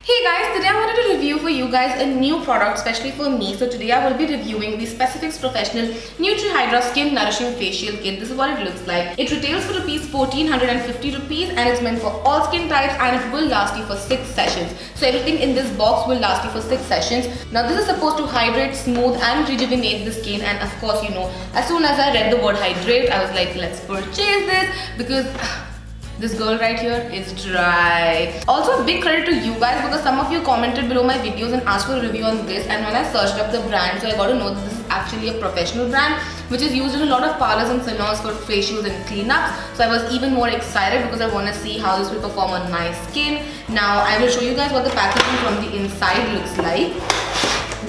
Hey guys, today I wanted to review for you guys a new product especially for me. So today I will be reviewing the Specifics Professional NutriHydra Skin Nourishing Facial Kit. This is what it looks like. It retails for rupees 1450 rupees and it's meant for all skin types and it will last you for 6 sessions. So everything in this box will last you for 6 sessions. Now this is supposed to hydrate, smooth and rejuvenate the skin, and of course as soon as I read the word hydrate I was like, let's purchase this because this girl right here is dry. Also a big credit to you guys because some of you commented below my videos and asked for a review on this, and when I searched up the brand, so I got to know that this is actually a professional brand which is used in a lot of parlors and salons for facials and cleanups. So I was even more excited because I want to see how this will perform on my skin. Now I will show you guys what the packaging from the inside looks like.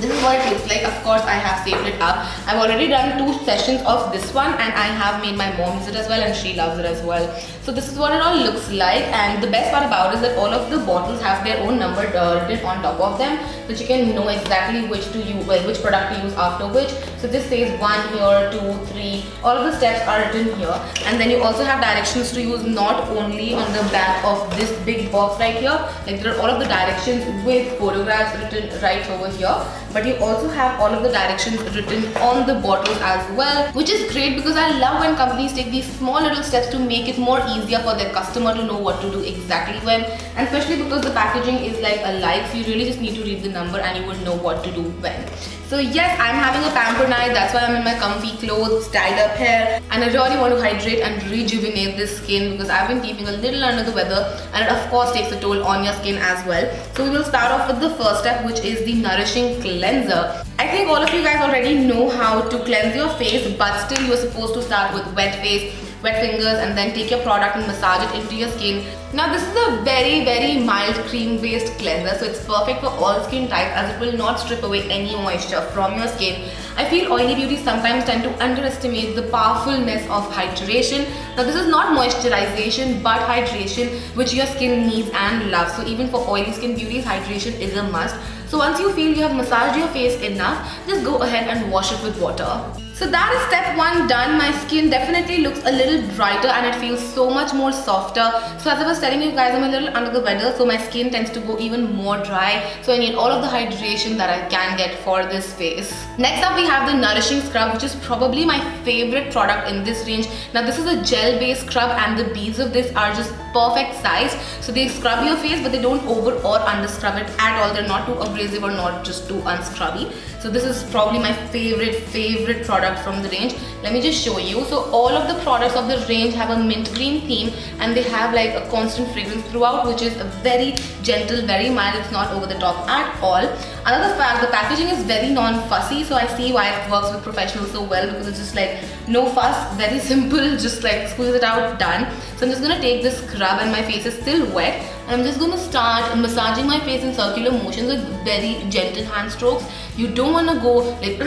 This is what it looks like. Of course, I have saved it up. I've already done 2 sessions of this one and I have made my mom use it as well and she loves it as well. So this is what it all looks like, and the best part about it is that all of the bottles have their own number written on top of them, so you can know exactly which to use, which product to use after which. So this says 1 here, 2, 3. All of the steps are written here, and then you also have directions to use not only on the back of this big box right here. Like there are all of the directions with photographs written right over here, but you also have all of the directions written on the bottles as well, which is great because I love when companies take these small little steps to make it more easier for their customer to know what to do exactly when, and especially because the packaging is like alike, so you really just need to read the number and you will know what to do when. So yes, I'm having a pamper night, that's why I'm in my comfy clothes, tied up hair, and I really want to hydrate and rejuvenate this skin because I've been keeping a little under the weather, and it of course takes a toll on your skin as well. So we will start off with the first step, which is the nourishing cleanser. I think all of you guys already know how to cleanse your face, but still you are supposed to start with wet face, wet fingers, and then take your product and massage it into your skin. Now this is a very mild cream based cleanser, so it's perfect for all skin types as it will not strip away any moisture from your skin. I feel oily beauties sometimes tend to underestimate the powerfulness of hydration. Now this is not moisturization but hydration, which your skin needs and loves. So even for oily skin beauties, hydration is a must. So once you feel you have massaged your face enough, just go ahead and wash it with water. So that is step 1 done. My skin definitely looks a little brighter and it feels so much more softer. So as I was telling you guys, I'm a little under the weather, so my skin tends to go even more dry. So I need all of the hydration that I can get for this face. Next up we have the Nourishing Scrub, which is probably my favorite product in this range. Now this is a gel based scrub and the beads of this are just perfect size. So they scrub your face but they don't over or under scrub it at all. They're not too abrasive or not just too unscrubby. So this is probably my favorite product from the range. Let me just show you. So all of the products of the range have a mint green theme and they have like a constant fragrance throughout, which is a very gentle, very mild. It's not over the top at all. Another fact, the packaging is very non-fussy, so I see why it works with professionals so well because it's just like no fuss, very simple, just like squeeze it out, done. So I'm just gonna take this scrub and my face is still wet, and I'm just gonna start massaging my face in circular motions with very gentle hand strokes. You don't wanna go like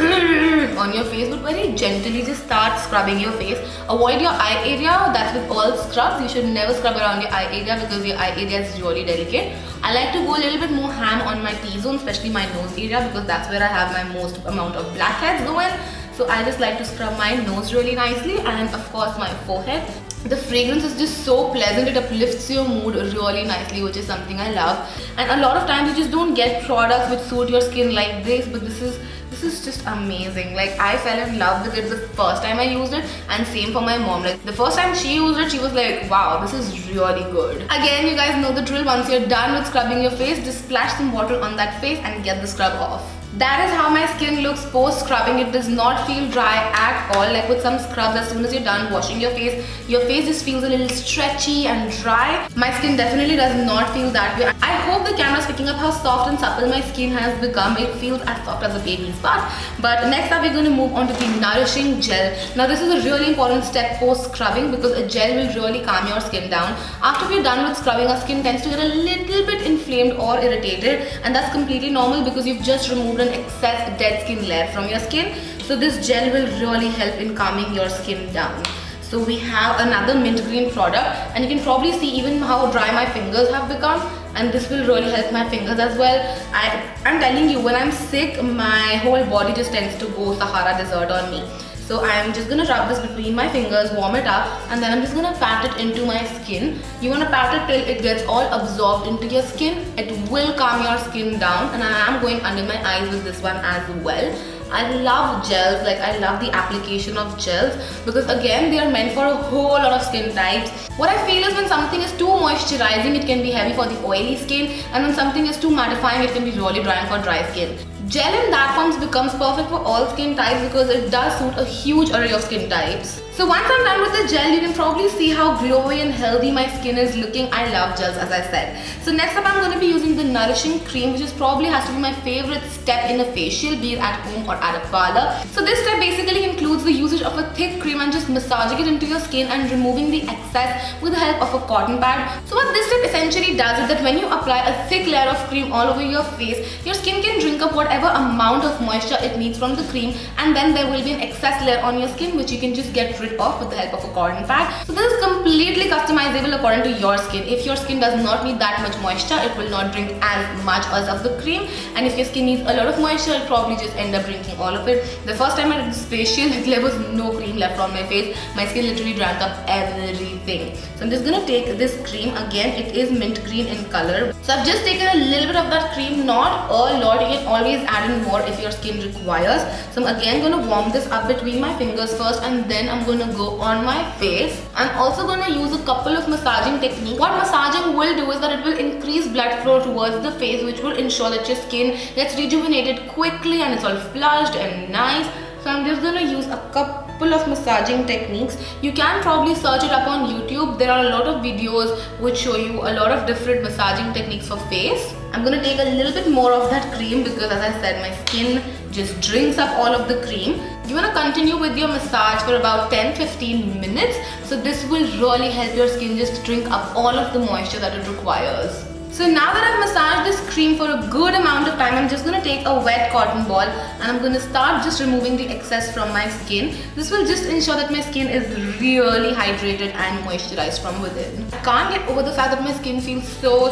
on your face, but very gently just start scrubbing your face. Avoid your eye area. That's with all scrubs. You should never scrub around your eye area because your eye area is really delicate. I like to go a little bit more ham on my T-zone, especially my nose area, because that's where I have my most amount of blackheads going. So I just like to scrub my nose really nicely and of course my forehead. The fragrance is just so pleasant, it uplifts your mood really nicely, which is something I love. And a lot of times you just don't get products which suit your skin like this, but this is just amazing. Like I fell in love with it the first time I used it, and same for my mom. Like the first time she used it, she was like, wow, this is really good. Again, you guys know the drill. Once you're done with scrubbing your face, just splash some water on that face and get the scrub off. That is how my skin looks post scrubbing. It does not feel dry at all. Like with some scrubs, as soon as you're done washing your face just feels a little stretchy and dry. My skin definitely does not feel that way. I hope the camera is picking up how soft and supple my skin has become. It feels as soft as a baby's butt. But next up we're going to move on to the nourishing gel. Now this is a really important step post scrubbing because a gel will really calm your skin down. After we're done with scrubbing, our skin tends to get a little bit inflamed or irritated, and that's completely normal because you've just removed an excess dead skin layer from your skin. So this gel will really help in calming your skin down. So we have another mint green product, and you can probably see even how dry my fingers have become, and this will really help my fingers as well. I'm telling you, when I'm sick, my whole body just tends to go Sahara Desert on me. So I am just gonna rub this between my fingers, warm it up, and then I'm just gonna pat it into my skin. You wanna pat it till it gets all absorbed into your skin. It will calm your skin down, and I am going under my eyes with this one as well. I love gels, like I love the application of gels because again they are meant for a whole lot of skin types. What I feel is when something is too moisturizing, it can be heavy for the oily skin, and when something is too mattifying, it can be really drying for dry skin. Gel in that form becomes perfect for all skin types because it does suit a huge array of skin types. So once I'm done with the gel, you can probably see how glowy and healthy my skin is looking. I love gels, as I said. So next up, I'm going to be using the nourishing cream, which is probably has to be my favorite step in a facial, be it at home or at a parlor. So this step basically includes the usage of a thick cream and just massaging it into your skin and removing the excess with the help of a cotton pad. So what this step essentially does is that when you apply a thick layer of cream all over your face, your skin can drink up whatever amount of moisture it needs from the cream, and then there will be an excess layer on your skin which you can just get rid of with the help of a cotton pad. So this is completely customizable according to your skin. If your skin does not need that much moisture, it will not drink as much as of the cream, and if your skin needs a lot of moisture, it'll probably just end up drinking all of it. The first time I did this facial, there was no cream left on my face. My skin literally drank up everything. So I'm just gonna take this cream. Again, it is mint green in color. So I've just taken a little bit of that cream, not a lot. You can always add in more if your skin requires. So I'm again gonna warm this up between my fingers first, and then I'm gonna go on my face. I'm also gonna use a couple of massaging techniques. What massaging will do is that it will increase blood flow towards the face, which will ensure that your skin gets rejuvenated quickly and it's all flushed and nice. So I'm just gonna use a couple of massaging techniques. You can probably search it up on YouTube. There are a lot of videos which show you a lot of different massaging techniques for face. I'm gonna take a little bit more of that cream because, as I said, my skin just drinks up all of the cream. You wanna continue with your massage for about 10-15 minutes. So this will really help your skin just drink up all of the moisture that it requires. So now that I've massaged this cream for a good amount of time, I'm just going to take a wet cotton ball and I'm going to start just removing the excess from my skin. This will just ensure that my skin is really hydrated and moisturized from within. I can't get over the fact that my skin feels so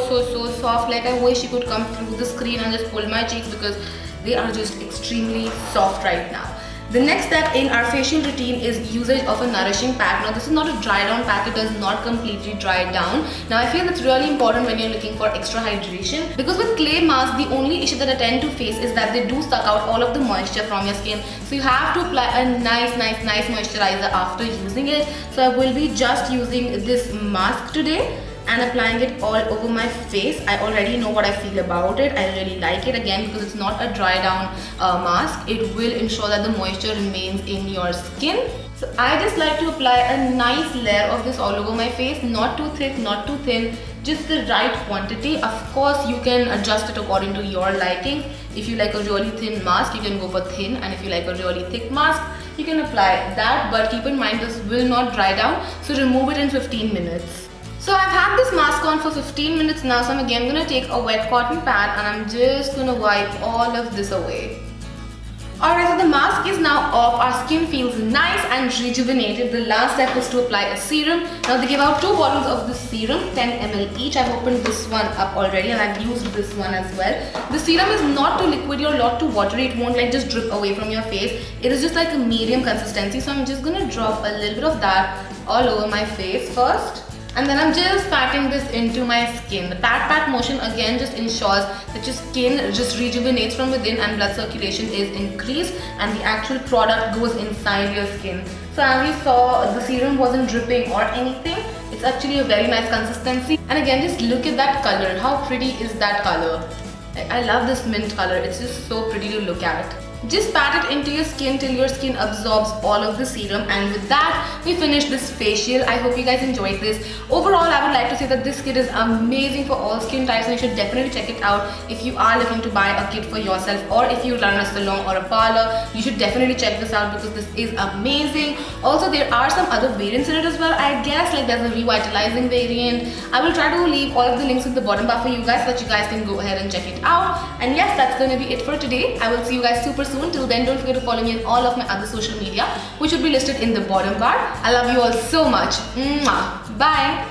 soft. Like I wish you could come through the screen and just pull my cheeks because they are just extremely soft right now. The next step in our facial routine is usage of a nourishing pack. Now this is not a dry down pack, it does not completely dry down. Now I feel that's really important when you're looking for extra hydration because with clay masks, the only issue that I tend to face is that they do suck out all of the moisture from your skin. So you have to apply a nice moisturizer after using it. So I will be just using this mask today and applying it all over my face. I already know what I feel about it. I really like it again because it's not a dry down mask. It will ensure that the moisture remains in your skin. So I just like to apply a nice layer of this all over my face, not too thick, not too thin, just the right quantity. Of course, you can adjust it according to your liking. If you like a really thin mask, you can go for thin, and if you like a really thick mask, you can apply that, but keep in mind this will not dry down, so remove it in 15 minutes. So I've had this mask on for 15 minutes now, so I'm again going to take a wet cotton pad and I'm just going to wipe all of this away. Alright, so the mask is now off. Our skin feels nice and rejuvenated. The last step is to apply a serum. Now they give out 2 bottles of this serum, 10 ml each. I've opened this one up already and I've used this one as well. The serum is not too liquidy or not too watery. It won't like just drip away from your face. It is just like a medium consistency. So I'm just going to drop a little bit of that all over my face first. And then I'm just patting this into my skin. The pat motion again just ensures that your skin just rejuvenates from within and blood circulation is increased and the actual product goes inside your skin. So as you saw, the serum wasn't dripping or anything. It's actually a very nice consistency. And again, just look at that color. How pretty is that color? I love this mint color. It's just so pretty to look at. Just pat it into your skin till your skin absorbs all of the serum, and with that we finish this facial. I hope you guys enjoyed this. Overall, I would like to say that this kit is amazing for all skin types and you should definitely check it out if you are looking to buy a kit for yourself, or if you run a salon or a parlor, you should definitely check this out because this is amazing. Also, there are some other variants in it as well. I guess like there's a revitalizing variant. I will try to leave all of the links in the bottom bar for you guys so that you guys can go ahead and check it out. And yes, that's going to be it for today. I will see you guys super soon. Till then, don't forget to follow me on all of my other social media, which will be listed in the bottom bar. I love you all so much. Mwah. Bye.